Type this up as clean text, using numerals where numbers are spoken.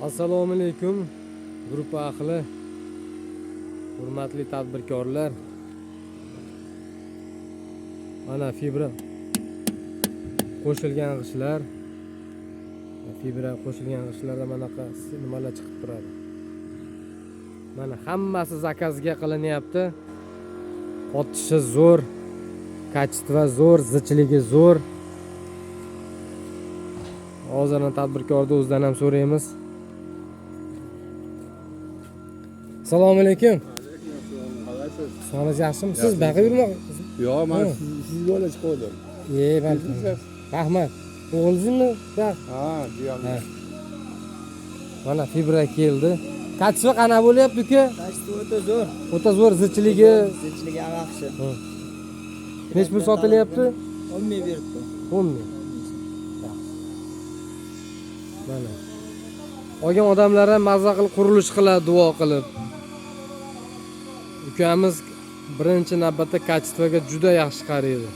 Assalomu alaykum gruppa ahli, hurmatli tadbirkorlar. Mana fibra qo'shilgan g'ishlar. Fibra qo'shilgan g'ishlarda manaqa nimalar chiqib turadi. Mana hammasi zakazga qilinyapti. Qotishi zo'r, kачество zo'r, zichligi zo'r. Hozirni tadbirkorni o'zidan ham so'raymiz. Assalomu alaykum. Sog'ligingiz yaxshimi? Siz baqib yurmoqsiz? Yo'q, men sizga yo'lga chiqdim. Rahmat. O'g'lingizmi? Ha, jiyam. Mana fibra keldi. Kачество qana bo'lyapti uka? Kачество o'ta zo'r. O'ta zo'r, zichligi. Zichligi ham yaxshi. Nech pul sotilyapti? 10 ming beribdi. 10 ming. Mana. Olgan odamlar ham mazza qilib qurilish qiladi, duo qilib. Ukamiz birinchi navbatda kачествоga juda yaxshi qaraydi.